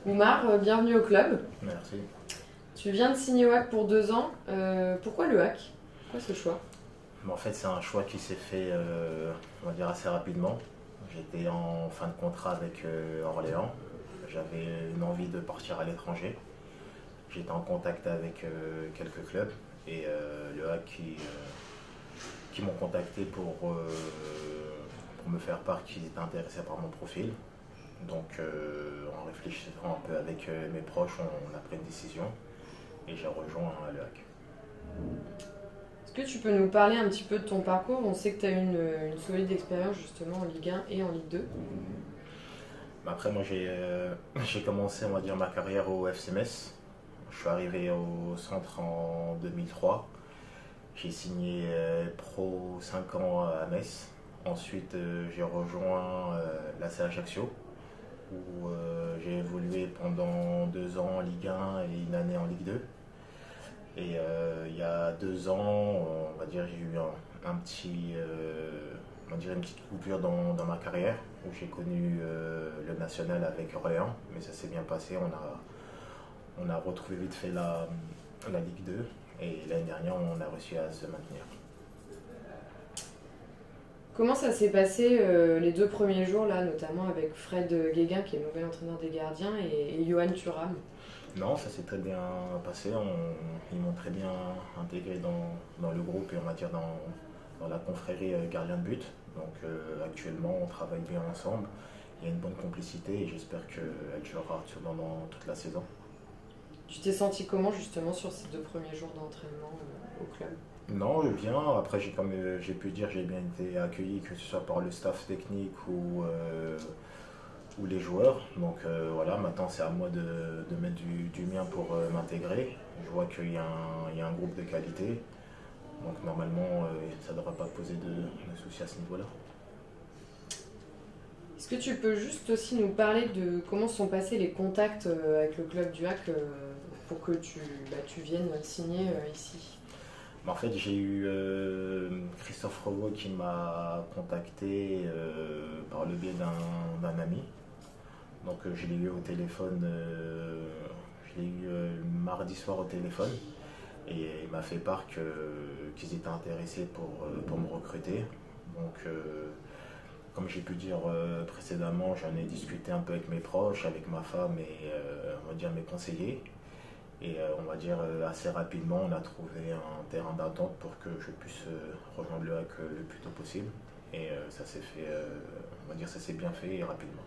Oumar, bienvenue au club. Merci. Tu viens de signer au HAC pour 2 ans. Pourquoi le HAC? Pourquoi ce choix? En fait, c'est un choix qui s'est fait, on va dire, assez rapidement. J'étais en fin de contrat avec Orléans. J'avais une envie de partir à l'étranger. J'étais en contact avec quelques clubs et le HAC qui m'ont contacté pour me faire part qu'ils étaient intéressés par mon profil. Donc, en réfléchissant un peu avec mes proches, on a pris une décision et j'ai rejoint le HAC. Est-ce que tu peux nous parler un petit peu de ton parcours? On sait que tu as eu une solide expérience justement en Ligue 1 et en Ligue 2. Après, moi, j'ai commencé, on va dire, ma carrière au FC Metz. Je suis arrivé au centre en 2003. J'ai signé pro 5 ans à Metz. Ensuite, j'ai rejoint l'AC Ajaccio, où j'ai évolué pendant 2 ans en Ligue 1 et une année en Ligue 2. Et il y a 2 ans, on va dire, j'ai eu on va dire une petite coupure dans ma carrière, où j'ai connu le national avec Orléans, mais ça s'est bien passé. On a retrouvé vite fait la Ligue 2, et l'année dernière, on a réussi à se maintenir. Comment ça s'est passé les 2 premiers jours là, notamment avec Fred Guéguin qui est le nouvel entraîneur des gardiens et Johan Thuram? Non, ça s'est très bien passé. Ils m'ont très bien intégré dans le groupe et on va dire dans la confrérie gardien de but. Donc actuellement, on travaille bien ensemble. Il y a une bonne complicité et j'espère qu'elle durera pendant toute la saison. Tu t'es senti comment justement sur ces 2 premiers jours d'entraînement au club? Non, bien. Après, comme j'ai pu dire, j'ai bien été accueilli, que ce soit par le staff technique ou les joueurs. Donc voilà, maintenant c'est à moi de mettre du mien pour m'intégrer. Je vois qu'il y a un groupe de qualité. Donc normalement, ça ne devrait pas poser de soucis à ce niveau-là. Est-ce que tu peux juste aussi nous parler de comment sont passés les contacts avec le club du HAC pour que tu viennes signer ici? En fait, j'ai eu Christophe Revaux qui m'a contacté par le biais d'un ami. Donc je l'ai eu au téléphone, je l'ai eu mardi soir au téléphone et il m'a fait part qu'ils étaient intéressés pour me recruter. Donc comme j'ai pu dire précédemment, j'en ai discuté un peu avec mes proches, avec ma femme et on va dire mes conseillers. Et on va dire assez rapidement, on a trouvé un terrain d'attente pour que je puisse rejoindre le HAC le plus tôt possible. Et ça s'est fait, on va dire ça s'est bien fait et rapidement.